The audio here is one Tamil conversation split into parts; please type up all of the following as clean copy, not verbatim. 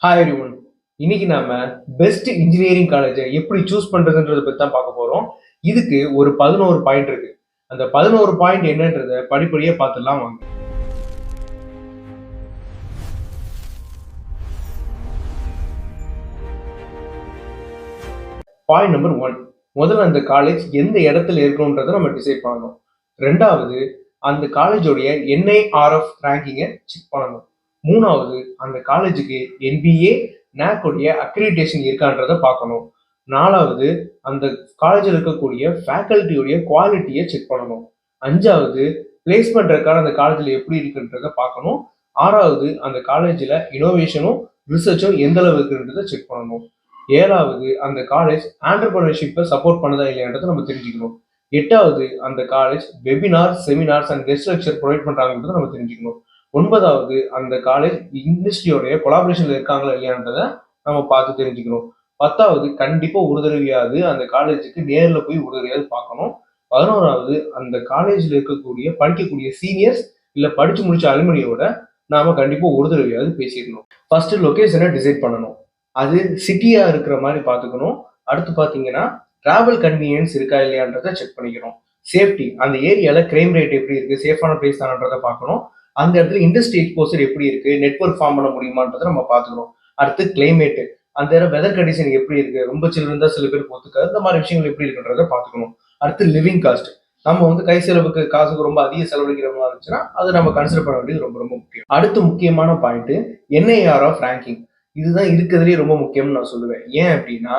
Hi everyone. இன்னைக்கு நாம பெஸ்ட் இன்ஜினியரிங் காலேஜை எப்படி சூஸ் பண்றதுன்றத பத்தி தான் பார்க்க போறோம். இதுக்கு ஒரு 11 பாயிண்ட் இருக்கு. அந்த 11 பாயிண்ட் என்னன்றத படிப்படியா பார்த்துடலாம் வாங்க. Point number 1. முதல்ல அந்த காலேஜ் எந்த இடத்துல இருக்கணுன்றதை நம்ம டிசைட் பண்ணணும். ரெண்டாவது, அந்த காலேஜோடைய என்ஐஆர்எஃப் ரேங்கிங்கை செக் பண்ணணும். மூணாவது, அந்த காலேஜுக்கு என்பிஏ NAC உடைய அக்ரிடிடேஷன் இருக்கான்றதை பார்க்கணும். நாலாவது, அந்த காலேஜில் இருக்கக்கூடிய ஃபேக்கல்ட்டியுடைய குவாலிட்டியை செக் பண்ணணும். அஞ்சாவது, பிளேஸ்மெண்ட் ரெக்கார்டு அந்த காலேஜில் எப்படி இருக்குன்றதை பார்க்கணும். ஆறாவது, அந்த காலேஜில் இனோவேஷனும் ரிசர்ச்சும் எந்த அளவு இருக்குன்றதை செக் பண்ணணும். ஏழாவது, அந்த காலேஜ் ஆண்டர்பிரினர்ஷிப்பை சப்போர்ட் பண்ணுதா இல்லையான்றதை நம்ம தெரிஞ்சுக்கணும். எட்டாவது, அந்த college webinar, seminars and guest lecture provide பண்றாங்கன்றதை நம்ம தெரிஞ்சுக்கணும். ஒன்பதாவது, அந்த காலேஜ் இண்டஸ்ட்ரியோடைய கொலாபரேஷன்ல இருக்காங்களா இல்லையான்றதை நம்ம பார்த்து தெரிஞ்சுக்கணும். பத்தாவது, கண்டிப்பா ஒரு தடவையாவது அந்த காலேஜுக்கு நேரில் போய் ஒரு தடவையாவது பார்க்கணும். 11வது, அந்த காலேஜில் இருக்கக்கூடிய படிக்கக்கூடிய சீனியர்ஸ் இல்லை படிச்சு முடிச்ச அலுமினியோட நாம கண்டிப்பா ஒரு தடவையாவது பேசிடணும். ஃபர்ஸ்ட் லொகேஷனை டிசைட் பண்ணணும். அது சிட்டியா இருக்கிற மாதிரி பார்த்துக்கணும். அடுத்து பார்த்தீங்கன்னா டிராவல் கன்வீனியன்ஸ் இருக்கா இல்லையான்றதை செக் பண்ணிக்கணும். சேஃப்டி, அந்த ஏரியால கிரைம் ரேட் எப்படி இருக்கு, சேஃபான பிளேஸ் தானன்றதை பார்க்கணும். அந்த இடத்துல இண்டஸ்ட்ரி எக்ஸ்போசர் எப்படி இருக்கு, நெட்வொர்க் ஃபார்ம் பண்ண முடியுமான்றதை நம்ம பார்த்துக்கணும். அடுத்து கிளைமேட், அந்த இடம் வெதர் கண்டிஷன் எப்படி இருக்கு, ரொம்ப சில்லு இருந்தா சில பேர் ஒத்துக்காது, இந்த மாதிரி விஷயங்கள் எப்படி இருக்குன்றதை பார்த்துக்கணும். அடுத்து லிவிங் காஸ்ட், நம்ம கை செலவுக்கு காசுக்கு ரொம்ப அதிக செலவழிக்கிற மாதிரி இருந்துச்சுன்னா அதை நம்ம கன்சிடர் பண்ண வேண்டியது ரொம்ப ரொம்ப முக்கியம். அடுத்து முக்கியமான பாயிண்ட் என்ஐஆர்எஃப் ரேங்கிங். இதுதான் இருக்கிறதுலேயே ரொம்ப முக்கியம்னு நான் சொல்லுவேன். ஏன் அப்படின்னா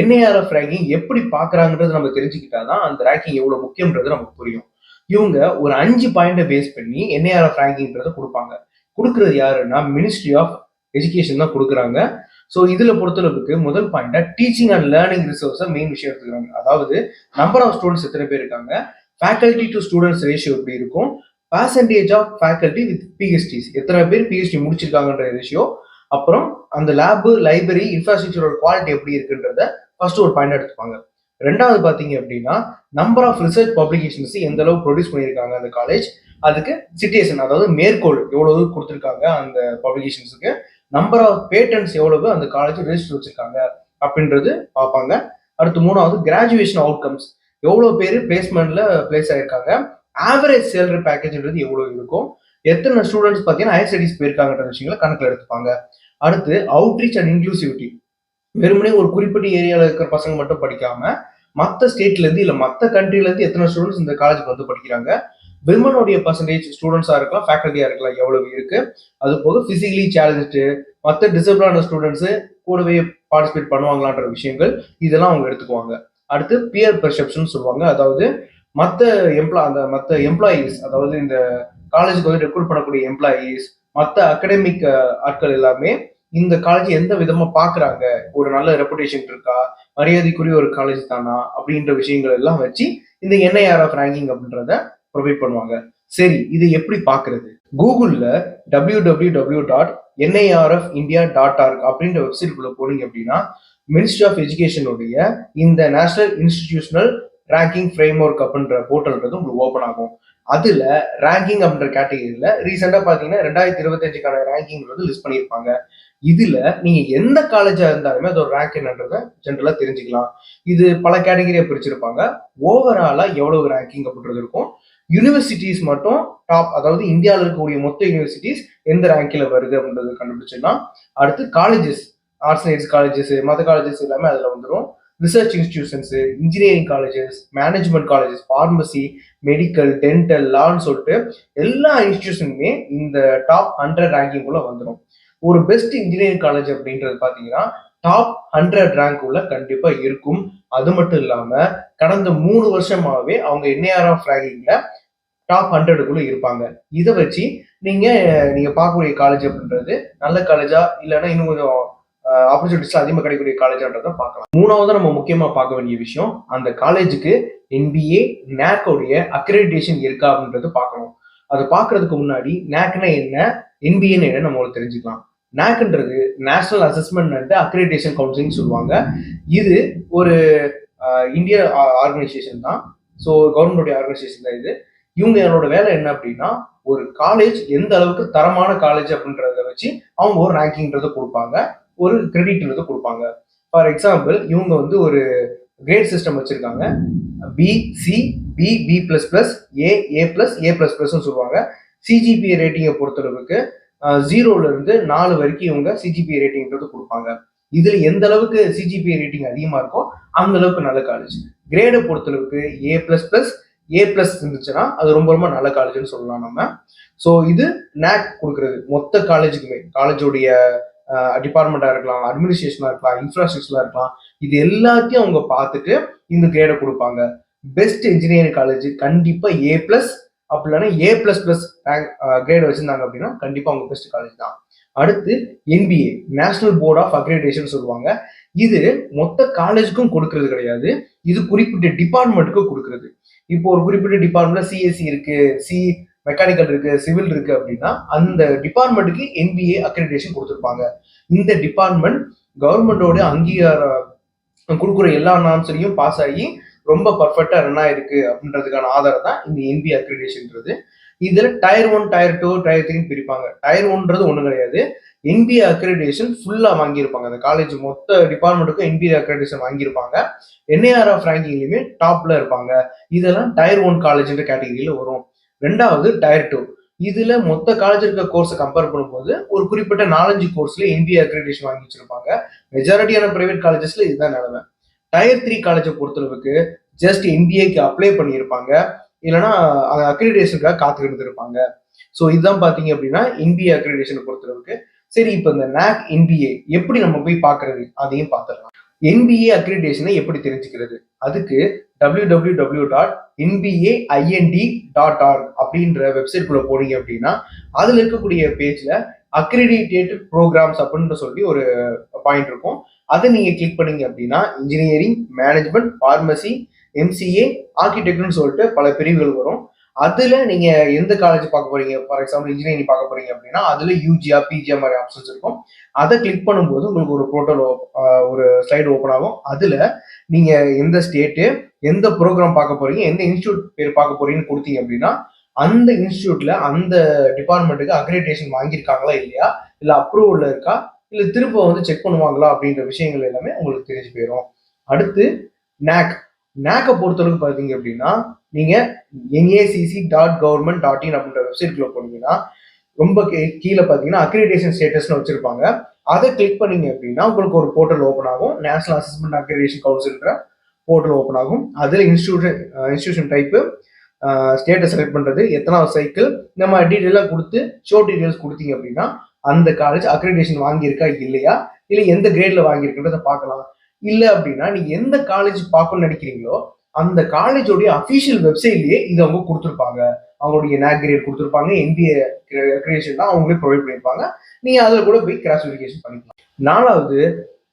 என்ஐஆர்எஃப் ரேங்கிங் எப்படி பாக்குறாங்கன்றது நம்ம தெரிஞ்சுக்கிட்டாதான் அந்த ரேங்கிங் எவ்வளவு முக்கியன்றது நமக்கு புரியும். இவங்க ஒரு 5 பாயிண்டை பேஸ் பண்ணி என்ஐஆர்எஃப் ரேங்கிங்ன்றத கொடுப்பாங்க. கொடுக்கறது யாருன்னா மினிஸ்ட்ரி ஆஃப் எஜுகேஷன் தான் கொடுக்குறாங்க. ஸோ இதுல பொறுத்தளவுக்கு முதல் பாயிண்டா டீச்சிங் அண்ட் லேர்னிங் ரிசோர்ஸை மெயின் விஷயம் எடுத்துக்கிறாங்க. அதாவது நம்பர் ஆஃப் ஸ்டூடெண்ட்ஸ் எத்தனை பேர் இருக்காங்க, ஃபேக்கல்டி டு ஸ்டூடெண்ட்ஸ் ரேஷியோ எப்படி இருக்கும், percentage of faculty with PhDs, எத்தனை பேர் பிஹெச்டி முடிச்சிருக்காங்கன்ற ரேஷியோ, அப்புறம் அந்த லேபு, லைப்ரரி, இன்ஃப்ராஸ்ட்ரக்சரோட குவாலிட்டி எப்படி இருக்குன்றத ஃபர்ஸ்ட் ஒரு பாயிண்ட் எடுத்துப்பாங்க. ரெண்டாவது பாத்தீங்க அப்படின்னா நம்பர் ஆஃப் ரிசர்ச் பப்ளிகேஷன்ஸ் எந்த அளவு ப்ரொடியூஸ் பண்ணியிருக்காங்க அந்த காலேஜ், அதுக்கு சிட்டேஷன் அதாவது மேற்கோள் எவ்வளவு கொடுத்துருக்காங்க அந்த பப்ளிகேஷன்ஸுக்கு, நம்பர் ஆஃப் பேட்டன்ட்ஸ் எவ்வளவு அந்த காலேஜ் ரெஜிஸ்டர் வச்சிருக்காங்க அப்படின்றது பார்ப்பாங்க. அடுத்து மூணாவது கிராஜுவேஷன் அவுட்கம்ஸ், எவ்வளவு பேர் பிளேஸ்மெண்ட்ல பிளேஸ் ஆயிருக்காங்க, ஆவரேஜ் சேலரி பேக்கேஜ்ன்றது எவ்வளவு இருக்கும், எத்தனை ஸ்டூடெண்ட்ஸ் பார்த்தீங்கன்னா ஹையர் ஸ்டடிஸ் போயிருக்காங்கன்ற விஷயங்களை கணக்கில் எடுத்துப்பாங்க. அடுத்து அவுட்ரீச் அண்ட் இன்க்ளூசிவிட்டி, வெறுமனே ஒரு குறிப்பிட்ட ஏரியாவில் இருக்கிற பசங்க மட்டும் படிக்காம மற்ற ஸ்டேட்ல இருந்து இல்லை மற்ற கண்ட்ரில இருந்து எத்தனை ஸ்டூடெண்ட்ஸ் இந்த காலேஜுக்கு வந்து படிக்கிறாங்க, விமனுடைய பர்சன்டேஜ் ஸ்டூடெண்ட்ஸா இருக்கலாம், ஃபேக்கல்ட்டியா இருக்கலாம் எவ்வளவு இருக்கு, அது போக பிசிக்கலி சேலஞ்சு மற்ற டிசபிளான ஸ்டூடெண்ட்ஸ் கூடவே பார்ட்டிசிபேட் பண்ணுவாங்களான்ற விஷயங்கள் இதெல்லாம் அவங்க எடுத்துக்குவாங்க. அடுத்து பியர் பெர்செப்ஷன் சொல்லுவாங்க. அதாவது மற்ற எம்ப்ளாயீஸ், அதாவது இந்த காலேஜுக்கு வந்து ரெக்ரூட் பண்ணக்கூடிய எம்ப்ளாயீஸ், மற்ற அகடமிக் ஆட்கள் எல்லாமே இந்த காலேஜ் எந்த விதமா பாக்குறாங்க, ஒரு நல்ல ரெப்புடேஷன் இருக்கா, மரியாதைக்குரிய ஒரு காலேஜ் தானா அப்படின்ற விஷயங்கள் எல்லாம் வச்சு இந்த என்ஐஆர்எஃப் ரேங்கிங் அப்படின்றத ப்ரொவைட் பண்ணுவாங்க. சரி, இது எப்படி பாக்குறது? கூகுள்ல www.nirfindia.org அப்படின்ற வெப்சைட்குள்ள போனீங்க அப்படின்னா மினிஸ்ட்ரி ஆஃப் எஜுகேஷனுடைய இந்த national institutional ranking frame work அப்படின்ற போர்ட்டல்ன்றது உங்களுக்கு ஓப்பன் ஆகும். அதுல ரேங்கிங் அப்படின்ற கேட்டகரியில ரீசெண்டா பாத்தீங்கன்னா 2025க்கான ரேங்கிங் வந்து லிஸ்ட் பண்ணியிருப்பாங்க. இதுல நீங்க எந்த காலேஜா இருந்தாலுமே அதோட ரேங்க் என்னன்றத ஜென்ரலா தெரிஞ்சுக்கலாம். இது பல கேட்டகரியா பிரிச்சிருப்பாங்க. ஓவராலா எவ்வளவு ரேங்கிங் அப்படின்றது இருக்கும். யூனிவர்சிட்டிஸ் மட்டும் டாப், அதாவது இந்தியாவில் இருக்கக்கூடிய மொத்த யூனிவர்சிட்டிஸ் எந்த ரேங்க்ல வருது அப்படின்றது கண்டுபிடிச்சிடலாம். அடுத்து colleges, arts and science colleges, மற்ற காலேஜஸ் எல்லாமே அதுல வந்துடும். Research institutions, engineering colleges, management colleges, pharmacy, medical, dental, லான்னு சொல்லிட்டு எல்லா இன்ஸ்டிடியூஷனுமே இந்த டாப் 100 ரேங்கிங் குள்ள வந்துடும். ஒரு பெஸ்ட் இன்ஜினியரிங் காலேஜ் அப்படின்றது பாத்தீங்கன்னா டாப் 100 ரேங்க் உள்ள கண்டிப்பா இருக்கும். அது மட்டும் இல்லாம கடந்த 3 வருஷமாவே அவங்க என்ஐஆர்எஃப் ரேங்கிங்ல டாப் 100க்குள்ள இருப்பாங்க. இதை வச்சு நீங்க பார்க்கக்கூடிய காலேஜ் அப்படின்றது நல்ல காலேஜா இல்லைன்னா இன்னும் கொஞ்சம் ஆப்பர்ச்சுனிட்டிஸ் அதிகமாக கிடைக்கக்கூடிய காலேஜான்றதை பார்க்கலாம். மூணாவது நம்ம முக்கியமா பார்க்க வேண்டிய விஷயம், அந்த காலேஜுக்கு என்பிஏ NAC உடைய அக்ரெடிடேஷன் இருக்கா அப்படின்றது பார்க்கணும். அதை பார்க்கறதுக்கு முன்னாடி NACனா என்ன, என்பிஏன்னு என்ன நம்ம தெரிஞ்சுக்கலாம். NACன்றது national assessment and accreditation counselling சொல்லுவாங்க. இது ஒரு இந்திய ஆர்கனைசேஷன் தான். ஸோ கவர்மெண்டோடைய ஆர்கனைசேஷன் தான் இது. இவங்களோட வேலை என்ன அப்படின்னா ஒரு காலேஜ் எந்த அளவுக்கு தரமான காலேஜ் அப்படின்றத வச்சு அவங்க ஒரு ரேங்கிங்ன்றதை கொடுப்பாங்க. ஒரு கிரெடிட்ன்றது கொடுப்பாங்க. ஃபார் எக்ஸாம்பிள் இவங்க வந்து ஒரு கிரேட் சிஸ்டம் வச்சிருக்காங்க. B C B B plus plus A A plus A plus plus சொல்லுவாங்க. சிஜிபிஏ ரேட்டிங்கை பொறுத்தளவுக்கு 0ல இருந்து 4 வரைக்கும் இவங்க சிஜிபிஏ ரேட்டிங்ன்றது கொடுப்பாங்க. இதுல எந்த அளவுக்கு சிஜிபிஏ ரேட்டிங் அதிகமா இருக்கோ அந்த அளவுக்கு நல்ல காலேஜ். கிரேடை பொறுத்தளவுக்கு ஏ பிளஸ் பிளஸ் ஏ பிளஸ் இருந்துச்சுன்னா அது ரொம்ப ரொம்ப நல்ல காலேஜ்னு சொல்லலாம் நம்ம. ஸோ இது நேக் கொடுக்கறது மொத்த காலேஜுக்குமே, காலேஜோடைய டிபார்ட்மெண்டா இருக்கலாம், அட்மினிஸ்ட்ரேஷனா இருக்கலாம், இன்ஃப்ராஸ்ட்ரக்சரா இருக்கலாம், இது எல்லாத்தையும் அவங்க பார்த்துட்டு இந்த கிரேடை கொடுப்பாங்க. பெஸ்ட் இன்ஜினியரிங் காலேஜ் கண்டிப்பா ஏ பிளஸ் அப்படி இல்லைன்னா A plus plus rank grade வச்சிருந்தாங்க அப்படின்னா கண்டிப்பா அவங்க பெஸ்ட் காலேஜ் தான். அடுத்து NBA, national board of accreditation சொல்லுவாங்க. இது மொத்த காலேஜுக்கும் கொடுக்கறது கிடையாது, இது குறிப்பிட்ட டிபார்ட்மெண்ட்டுக்கும் கொடுக்கறது. இப்போ ஒரு குறிப்பிட்ட டிபார்ட்மெண்ட்ல சிஎஸ்சி இருக்கு, மெக்கானிக்கல் இருக்கு, சிவில் இருக்கு அப்படின்னா அந்த டிபார்ட்மெண்ட்டுக்கு என்பிஏ அக்ரிடேஷன் கொடுத்துருப்பாங்க. இந்த டிபார்ட்மெண்ட் கவர்மெண்டோட அங்கீகாரம் கொடுக்குற எல்லா நாம்ஸ்லையும் பாஸ் ஆகி ரொம்ப பர்ஃபெக்டா ரன் ஆயிருக்கு அப்படின்றதுக்கான ஆதாரம் தான் இந்த என்பிஏ அக்ரிடேஷன்ன்றது. இதுல டயர் 1, டயர் 2, டயர் 3 பிரிப்பாங்க. டயர் 1ன்றது ஒண்ணு கிடையாது, என்பிஏ அக்ரிடேஷன் ஃபுல்லா வாங்கியிருப்பாங்க. அந்த காலேஜ் மொத்த டிபார்ட்மெண்ட்டுக்கும் என்பிஏ அக்ரிடேஷன் வாங்கியிருப்பாங்க. என்ஐஆர்எஃப் ரேங்கிங்லயுமே டாப்ல இருப்பாங்க. இதெல்லாம் டயர் 1 காலேஜ்ன்ற கேட்டகரியில வரும். ரெண்டாவது டயர் 2, இதுல மொத்த காலேஜ் இருக்க கோர்ஸை கம்பேர் பண்ணும்போது ஒரு குறிப்பிட்ட 4-5 கோர்ஸ்ல என்பிஏ அக்ரிடேஷன் வாங்கி வச்சிருப்பாங்க. மெஜாரிட்டியான பிரைவேட் காலேஜஸ்ல இதுதான் நிலைமை. டயர் 3 காலேஜை பொறுத்தளவுக்கு ஜஸ்ட் என்பிஏக்கு அப்ளை பண்ணியிருப்பாங்க, இல்லைன்னா அக்ரிடேஷனுக்காக காத்துக்கிட்டு இருப்பாங்க. ஸோ இதுதான் பாத்தீங்க அப்படின்னா என்பிஏ அக்ரிடேஷனை பொறுத்தளவுக்கு. சரி, இப்போ இந்த NAAC என்பிஏ எப்படி நம்ம போய் பார்க்கறது அதையும் பார்த்துடலாம். என்பிஏ அக்ரிடேஷனை எப்படி தெரிஞ்சுக்கிறது? அதுக்கு www.nbaind.org அப்படின்ற வெப்சைட்குள்ள போனீங்க அப்படின்னா அதுல இருக்கக்கூடிய பேஜ்ல அக்ரிடிட்டேட்டட் ப்ரோக்ராம்ஸ் அப்படின்னு சொல்லி ஒரு பாயிண்ட் இருக்கும். அதை நீங்க கிளிக் பண்ணீங்க அப்படின்னா இன்ஜினியரிங், மேனேஜ்மெண்ட், பார்மசி, எம்சிஏ, ஆர்கிடெக்ட்னு சொல்லிட்டு பல பிரிவுகள் வரும். அதுல நீங்க எந்த காலேஜ் பார்க்க போறீங்க, ஃபார் எக்ஸாம்பிள் இன்ஜினியரிங் பார்க்க போறீங்க அப்படின்னா அதுல யூஜியா பிஜியா மாதிரி ஆப்ஷன்ஸ் இருக்கும். அதை கிளிக் பண்ணும்போது உங்களுக்கு ஒரு போர்ட்டல், ஒரு ஸ்லைடு ஓப்பன் ஆகும். அதுல நீங்க எந்த ஸ்டேட்டு, எந்த ப்ரோக்ராம் பார்க்க போறீங்க, எந்த இன்ஸ்டியூட் பேர் பார்க்க போறீங்கன்னு கொடுத்தீங்க அப்படின்னா அந்த இன்ஸ்டியூட்ல அந்த டிபார்ட்மெண்ட்டுக்கு அக்ரிடேஷன் வாங்கியிருக்காங்களா இல்லையா, இல்ல அப்ரூவல்ல இருக்கா, இல்ல திரும்ப வந்து செக் பண்ணுவாங்களா அப்படின்ற விஷயங்கள் எல்லாமே உங்களுக்கு தெரிஞ்சு போயிடும். அடுத்து NAAC பொறுத்தளவுக்கு பாத்தீங்க அப்படின்னா நீங்க nacc.government.in அப்படின்ற வெப்சைட்குள்ள போனீங்கன்னா ரொம்ப கீழே பாத்தீங்கன்னா அக்ரிடேஷன் ஸ்டேட்டஸ்னு வச்சிருப்பாங்க. அதை கிளிக் பண்ணீங்க அப்படின்னா உங்களுக்கு ஒரு போர்ட்டல் ஓப்பன் ஆகும். நேஷனல் அசஸ்மெண்ட் அக்ரிடேஷன் கவுன்சில்ன்ற போர்ட்டல் ஓப்பன் ஆகும். அதுல இன்ஸ்டியூஷன் டைப்பு, ஸ்டேட்டஸ் செலக்ட் பண்றது, எத்தனாவது சைக்கிள், இந்த மாதிரி டீட்டெயிலாக கொடுத்து ஷோ டீட்டெயில்ஸ் கொடுத்தீங்க அப்படின்னா அந்த காலேஜ் அக்ரிடேஷன் வாங்கியிருக்கா இல்லையா, இல்லை எந்த கிரேட்ல வாங்கியிருக்குன்றத பார்க்கலாம். இல்லை அப்படின்னா நீங்க எந்த காலேஜ் பார்க்கணும்னு நினைக்கிறீங்களோ அந்த காலேஜோடைய அஃபிஷியல் வெப்சைட்லயே இது அவங்க கொடுத்துருப்பாங்க. அவங்களுடைய NAAC கிரேட் கொடுத்துருப்பாங்க, என்பிஏ அக்ரிடேஷன் தான் அவங்களே ப்ரொவைட் பண்ணியிருப்பாங்க. நீங்க அதில் கூட போய் கிராஸ் வெரிஃபிகேஷன் பண்ணிக்கலாம். நாலாவது,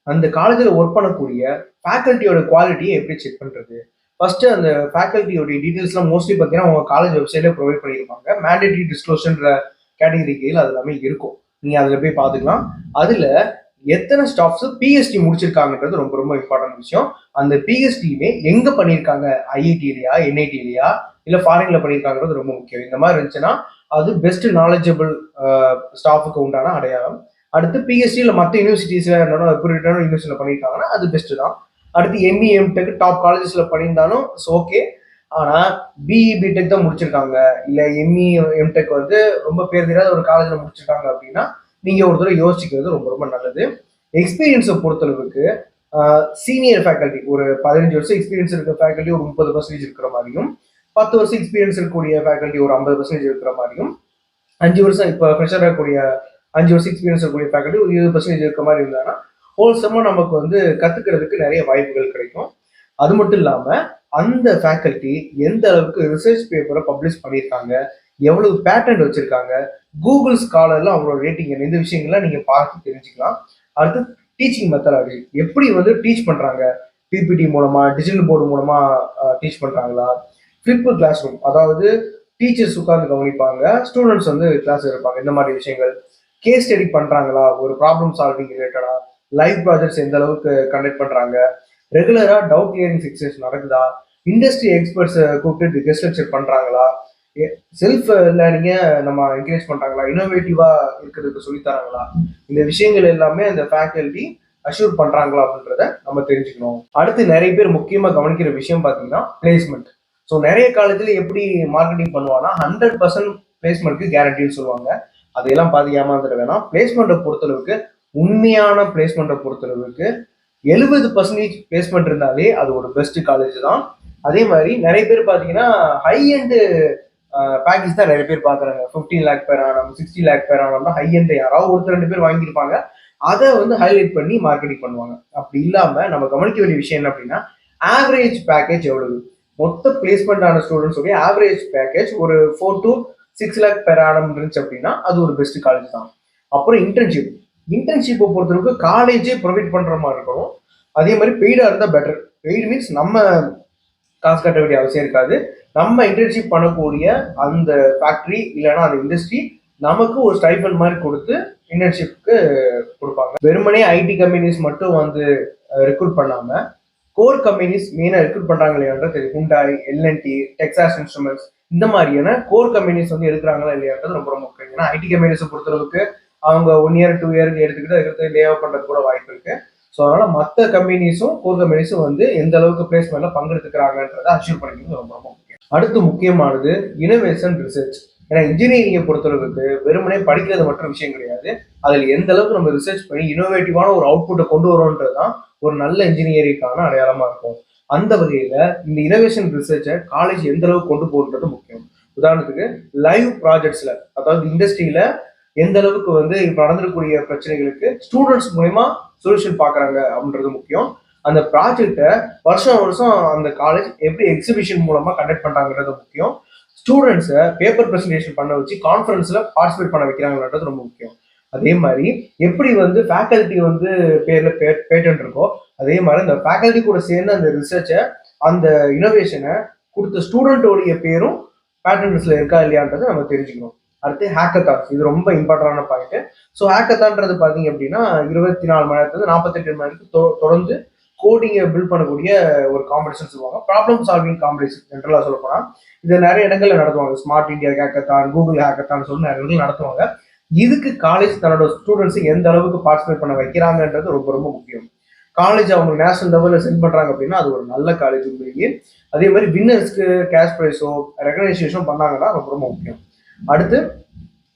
அந்த காலேஜில் ஒர்க் பண்ணக்கூடிய ஃபேக்கல்ட்டியோட குவாலிட்டியை எப்படி செக் பண்றது? ஃபர்ஸ்ட் அந்த ஃபேக்கல்ட்டியோட டீடைல்ஸ்லாம் மோஸ்ட்லி பார்த்தீங்கன்னா அவங்க காலேஜ் வெப்சைட்ல ப்ரொவைட் பண்ணியிருப்பாங்க. மேண்டேட்டரி டிஸ்க்ளோஷர்ன்ற கேட்டகரி கீழ் அது எல்லாமே இருக்கும், நீங்க அதில் போய் பார்த்துக்கலாம். அதுல எத்தனை ஸ்டாஃப்ஸ் பிஹெச்டி முடிச்சிருக்காங்கன்றது ரொம்ப ரொம்ப இம்பார்ட்டன்ட் விஷயம். அந்த பிஹெச்டியுமே எங்க பண்ணியிருக்காங்க, ஐஐடிலையா, என்ஐடிலையா, இல்ல ஃபாரின்ல பண்ணியிருக்காங்கிறது ரொம்ப முக்கியம். இந்த மாதிரி இருந்துச்சுன்னா அது பெஸ்ட் நாலேஜபிள் ஸ்டாஃபுக்கு உண்டான அடையாளம். அடுத்து பிஹெச்டியில் மற்ற யூனிவர்சிட்டிஸ்ல யூனிவர்சிட்டியில் பண்ணியிருக்காங்கன்னா அது பெஸ்ட் தான். அடுத்து எம்இ எம்டெக் டாப் காலேஜஸ்ல பண்ணியிருந்தாலும் ஓகே, ஆனா பிஇ பிடெக் தான் முடிச்சிருக்காங்க, இல்ல எம்இ எம்டெக் வந்து ரொம்ப பேர் தெரியாத ஒரு காலேஜ்ல முடிச்சிருக்காங்க அப்படின்னா நீங்க ஒரு தடவை யோசிக்கிறது ரொம்ப ரொம்ப நல்லது. எக்ஸ்பீரியன்ஸை பொறுத்தளவுக்கு சீனியர் ஃபேக்கல்ட்டி, ஒரு 15 வருஷம் எக்ஸ்பீரியன்ஸ் இருக்கிற ஃபேக்கல்ட்டி ஒரு 30% இருக்கிற மாதிரியும், 10 வருஷம் எக்ஸ்பீரியன்ஸ் இருக்கக்கூடிய ஃபேக்கல்ட்டி ஒரு 50% இருக்கிற மாதிரியும், 5 வருஷம் இப்போ ஃப்ரெஷராக இருக்கக்கூடிய 5 வருஷம் எக்ஸ்பீரியன்ஸ் இருக்கக்கூடிய ஃபேக்கல்ட்டி ஒரு 20% இருக்கிற மாதிரி இருந்தாங்கன்னா ஹோல்சமாக நமக்கு வந்து கத்துக்கிறதுக்கு நிறைய வாய்ப்புகள் கிடைக்கும். அது மட்டும் இல்லாம அந்த ஃபேக்கல்ட்டி எந்த அளவுக்கு ரிசர்ச் பேப்பரை பப்ளிஷ் பண்ணியிருக்காங்க, எவ்வளவு பேட்டன்ட் வச்சிருக்காங்க, கூகுள் ஸ்காலர்ல அவங்களோட ரேட்டிங், இந்த விஷயங்கள்லாம் நீங்க பார்த்து தெரிஞ்சுக்கலாம். அடுத்து டீச்சிங் மெத்தடாலஜி, எப்படி வந்து டீச் பண்றாங்க, பிபிடி மூலமா, டிஜிட்டல் போர்டு மூலமா டீச் பண்றாங்களா, ஃபிளிப் கிளாஸ் ரூம், அதாவது டீச்சர்ஸ் உட்கார்ந்து கவனிப்பாங்க, ஸ்டூடெண்ட்ஸ் வந்து கிளாஸ் இருப்பாங்க, இந்த மாதிரி விஷயங்கள், கேஸ் ஸ்டடி பண்றாங்களா, ஒரு ப்ராப்ளம் சால்விங் ரிலேட்டடா, லைவ் ப்ராஜெக்ட்ஸ் எந்த அளவுக்கு கண்டக்ட் பண்றாங்க, ரெகுலரா டவுட் கிளியரிங் செக்ஷன்ஸ் நடக்குதா, இண்டஸ்ட்ரி எக்ஸ்பர்ட்ஸ் கூப்பிட்டு கெஸ்ட் லெக்சர் பண்றாங்களா, செல்ஃப் லேர்னிங்கை நம்ம என்கரேஜ் பண்றாங்களா, இன்னோவேட்டிவா இருக்கிறதுக்கு சொல்லி தராங்களா, இந்த விஷயங்கள் எல்லாமே அந்த ஃபேக்கல்டி அஷ்யூர் பண்றாங்களா அப்படின்றத நம்ம தெரிஞ்சுக்கணும். அடுத்து நிறைய பேர் முக்கியமா கவனிக்கிற விஷயம் பார்த்தீங்கன்னா பிளேஸ்மெண்ட். ஸோ நிறைய காலேஜ்ல எப்படி மார்க்கெட்டிங் பண்ணுவாங்கன்னா 100% பிளேஸ்மெண்ட்க்கு கேரண்டின்னு சொல்லுவாங்க. அதையெல்லாம் பார்த்து ஏமாந்துட வேணாம். பிளேஸ்மெண்ட்டை பொறுத்தளவுக்கு, உண்மையான பிளேஸ்மெண்ட்டை பொறுத்தளவுக்கு 70% பிளேஸ்மெண்ட் இருந்தாலே அது ஒரு பெஸ்ட் காலேஜ் தான். அதே மாதிரி நிறைய பேர் பார்த்தீங்கன்னா ஹை எண்ட் பேக்கேஜ் தான் நிறைய பேர் பார்க்குறாங்க. 15 லேக் பேர் ஆனம், 60 லேக் பேர் ஆனம்னா ஹை எண்ட் யாராவது ஒருத்தர் 2 பேர் வாங்கியிருப்பாங்க. அதை வந்து ஹைலைட் பண்ணி மார்க்கெட்டிங் பண்ணுவாங்க. அப்படி இல்லாம நம்ம கவனிக்க வேண்டிய விஷயம் என்ன அப்படின்னா, ஆவரேஜ் பேக்கேஜ் எவ்வளவு, மொத்த பிளேஸ்மெண்ட் ஆன ஸ்டூடெண்ட்ஸோடைய ஆவரேஜ் பேக்கேஜ் ஒரு 4 to 6 லேக் பெர் ஆனம் இருந்துச்சு அப்படின்னா அது ஒரு பெஸ்ட் காலேஜ் தான். அப்புறம் இன்டர்ன்ஷிப்பை பொறுத்தவரைக்கும் காலேஜே ப்ரொவைட் பண்ற மாதிரி இருக்கணும். அதே மாதிரி பெய்டா இருந்தா பெட்டர். பெய்டு மீன்ஸ் நம்ம காசு கட்ட வேண்டிய அவசியம் இருக்காது. நம்ம இன்டர்ன்ஷிப் பண்ணக்கூடிய அந்த ஃபேக்டரி இல்லைன்னா அந்த இண்டஸ்ட்ரி நமக்கு ஒரு ஸ்டைபண்ட் மாதிரி கொடுத்து இன்டர்ன்ஷிப்க்கு கொடுப்பாங்க. வெறுமனே ஐடி கம்பெனிஸ் மட்டும் வந்து ரெக்ரூட் பண்ணாம கோர் கம்பெனிஸ் மெயினாக ரெக்ரூட் பண்றாங்க இல்லையான்றது தெரியும். ஹுண்டாய், எல்என்டி, டெக்சாஸ் இன்ஸ்ட்ருமெண்ட்ஸ், இந்த மாதிரியான கோர் கம்பெனிஸ் வந்து எடுக்கிறாங்களா இல்லையான்றது ரொம்ப ரொம்ப முக்கியம். ஏன்னா ஐடி கம்பெனிஸை பொறுத்தளவுக்கு அவங்க 1 year 2 year எடுத்துக்கிட்டு அதுக்கு லே ஆஃப் பண்றது கூட வாய்ப்பு இருக்கு. ஸோ அதனால மற்ற கம்பெனிஸும் கோர் கம்பெனிஸும் வந்து எந்த அளவுக்கு பிளேஸ்மெண்ட்ல பங்கெடுத்துக்கிறாங்கன்றதை அஷ்யூர் பண்ணிக்கிறது ரொம்ப ரொம்ப முக்கியம். அடுத்து முக்கியமானது இனோவேஷன் ரிசர்ச். ஏன்னா இன்ஜினியரிங்கை பொறுத்தளவுக்கு வெறுமனே படிக்கிறது மட்டும் விஷயம் கிடையாது. அதில் எந்த அளவுக்கு நம்ம ரிசர்ச் பண்ணி இனோவேட்டிவான ஒரு அவுட்புட்டை கொண்டு வரோன்றது தான் ஒரு நல்ல இன்ஜினியரிங்கான அடையாளமா இருக்கும். அந்த வகையில இந்த இனோவேஷன் ரிசர்ச்சை காலேஜ் எந்த அளவுக்கு கொண்டு போகிறது முக்கியம். உதாரணத்துக்கு லைவ் ப்ராஜெக்ட்ஸ்ல, அதாவது இண்டஸ்ட்ரியில எந்த அளவுக்கு வந்து இப்ப நடந்திருக்கக்கூடிய பிரச்சனைகளுக்கு ஸ்டூடெண்ட்ஸ் மூலமா சொல்யூஷன் பாக்குறாங்க அப்படின்றது முக்கியம். அந்த ப்ராஜெக்டை வருஷம் வருஷம் அந்த காலேஜ் எப்படி எக்ஸிபிஷன் மூலமா கண்டக்ட் பண்றாங்கிறது முக்கியம். ஸ்டூடெண்ட்ஸை பேப்பர் பிரசன்டேஷன் பண்ண வச்சு கான்ஃபரன்ஸ்ல பார்ட்டிசிபேட் பண்ண வைக்கிறாங்கன்றது ரொம்ப முக்கியம். அதே மாதிரி எப்படி வந்து ஃபேக்கல்ட்டி வந்து பேர்ல பேட்டன்ட் இருக்கோ, அதே மாதிரி அந்த ஃபேக்கல்ட்டி கூட சேர்ந்து அந்த ரிசர்ச்சை, அந்த இனோவேஷனை கொடுத்த ஸ்டூடெண்டோடைய பேரும் பேட்டன் லிஸ்ட்ல இருக்கா இல்லையான்றதை நம்ம தெரிஞ்சுக்கணும். அடுத்து ஹேக்கத்தான்ஸ், இது ரொம்ப இம்பார்ட்டன்டான பாயிண்ட். ஸோ ஹேக்கத்தான்றது பார்த்தீங்க அப்படின்னா 24 மணி நேரத்துல 48 மணி நேரத்துக்கு தொடர்ந்து கோடிங்கை பில்ட் பண்ணக்கூடிய ஒரு காம்படிஷன் சொல்லுவாங்க. ப்ராப்ளம் சால்விங் காம்படிஷன் ஜென்ரலாக சொல்ல போனால் இதை நிறைய இடங்கள்ல நடத்துவாங்க. Smart India hackathon, Google hackathon சொல்லி நிறைய இடங்கள் நடத்துவாங்க. இதுக்கு காலேஜ் தன்னோட ஸ்டூடெண்ட்ஸ் எந்த அளவுக்கு பார்ட்டிசிபேட் பண்ண வைக்கிறாங்கன்றது ரொம்ப ரொம்ப முக்கியம். காலேஜ் அவங்க நேஷனல் லெவலில் சென்ட் பண்றாங்க அப்படின்னா அது ஒரு நல்ல காலேஜ் உண்மையிலேயே. அதே மாதிரி வின்னர்ஸ்க்கு கேஷ் ப்ரைஸோ ரெகனைசேஷனோ பண்ணாங்கன்னா ரொம்ப ரொம்ப முக்கியம். அடுத்து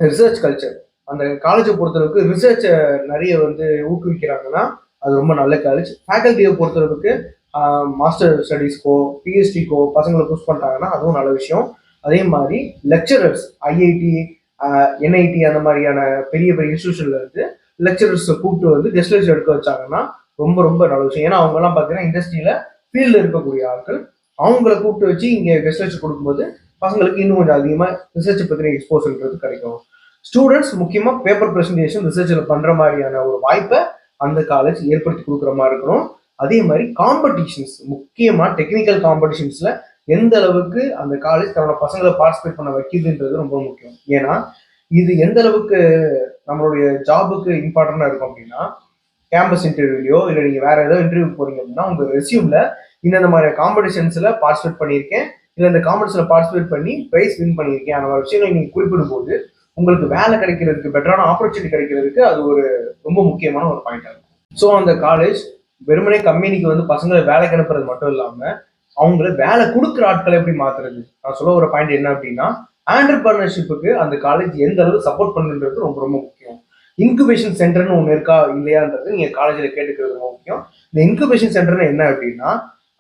ரிசர்ச் கல்ச்சர். அந்த காலேஜை பொறுத்தளவுக்கு ரிசர்ச்சை நிறைய வந்து ஊக்குவிக்கிறாங்கன்னா அது ரொம்ப நல்ல காலேஜ். ஃபேக்கல்ட்டியை பொறுத்தளவுக்கு மாஸ்டர் ஸ்டடீஸ்க்கோ பிஹெச்டிக்கோ பசங்களை புஷ் பண்ணிட்டாங்கன்னா அதுவும் நல்ல விஷயம். அதே மாதிரி லெக்சரர்ஸ் ஐஐடி, என்ஐடி அந்த மாதிரியான பெரிய பெரிய இன்ஸ்டியூஷன்ல இருந்து லெக்சரர்ஸ் கூப்பிட்டு வந்து கெஸ்ட் லெக்சர் எடுக்க வச்சாங்கன்னா ரொம்ப ரொம்ப நல்ல விஷயம். ஏன்னா அவங்க எல்லாம் பார்த்தீங்கன்னா இண்டஸ்ட்ரியில ஃபீல்டில் இருக்கக்கூடிய ஆட்கள். அவங்கள கூப்பிட்டு வச்சு இங்கே கெஸ்ட் லெக்சர் கொடுக்கும்போது பசங்களுக்கு இன்னும் கொஞ்சம் அதிகமாக ரிசர்ச் பற்றின எக்ஸ்போசர்ன்றது கிடைக்கும். ஸ்டூடெண்ட்ஸ் முக்கியமாக பேப்பர் ப்ரெசன்டேஷன் ரிசர்ச்சில் பண்ணுற மாதிரியான ஒரு வாய்ப்பை அந்த காலேஜ் ஏற்படுத்தி கொடுக்குற மாதிரி இருக்கணும். அதே மாதிரி காம்படிஷன்ஸ், முக்கியமாக டெக்னிக்கல் காம்படிஷன்ஸில் எந்த அளவுக்கு அந்த காலேஜ் தன்னோட பசங்களை பார்ட்டிசிபேட் பண்ண வைக்குதுன்றது ரொம்ப முக்கியம். ஏன்னா இது எந்த அளவுக்கு நம்மளுடைய ஜாபுக்கு இம்பார்ட்டண்டாக இருக்கும் அப்படின்னா, கேம்பஸ் இன்டர்வியூலையோ இல்லை நீங்கள் வேற ஏதோ இன்டர்வியூ போறீங்க அப்படின்னா உங்கள் ரெஸ்யூமில் இந்த மாதிரி காம்படிஷன்ஸில் பார்ட்டிசிபேட் பண்ணியிருக்கேன், இல்லை இந்த காம்படிஷனில் பார்ட்டிசிபேட் பண்ணி ப்ரைஸ் வின் பண்ணியிருக்கேன், அந்த மாதிரி விஷயங்களை நீங்கள் குறிப்பிடும் போது உங்களுக்கு வேலை கிடைக்கிறதுக்கு, பெட்டரான ஆப்பர்ச்சுனிட்டி கிடைக்கிறதுக்கு அது ஒரு ரொம்ப முக்கியமான ஒரு பாயிண்டாக இருக்கும். ஸோ அந்த காலேஜ் வெறுமனே கம்பெனிக்கு வந்து பசங்களை வேலைக்கு அனுப்புறது மட்டும் இல்லாமல் அவங்கள வேலை கொடுக்குற ஆட்களை எப்படி மாத்துறது. நான் சொல்ல ஒரு பாயிண்ட் என்ன அப்படின்னா, ஆண்டர்பிரினர்ஷிப்புக்கு அந்த காலேஜ் எந்த அளவு சப்போர்ட் பண்ணுன்றது ரொம்ப ரொம்ப முக்கியம். இன்குபேஷன் சென்டர்னு ஒன்று இருக்கா இல்லையான்றது நீங்க காலேஜில் கேட்டுக்கிறது ரொம்ப முக்கியம். இந்த இன்குபேஷன் சென்டர்னு என்ன அப்படின்னா,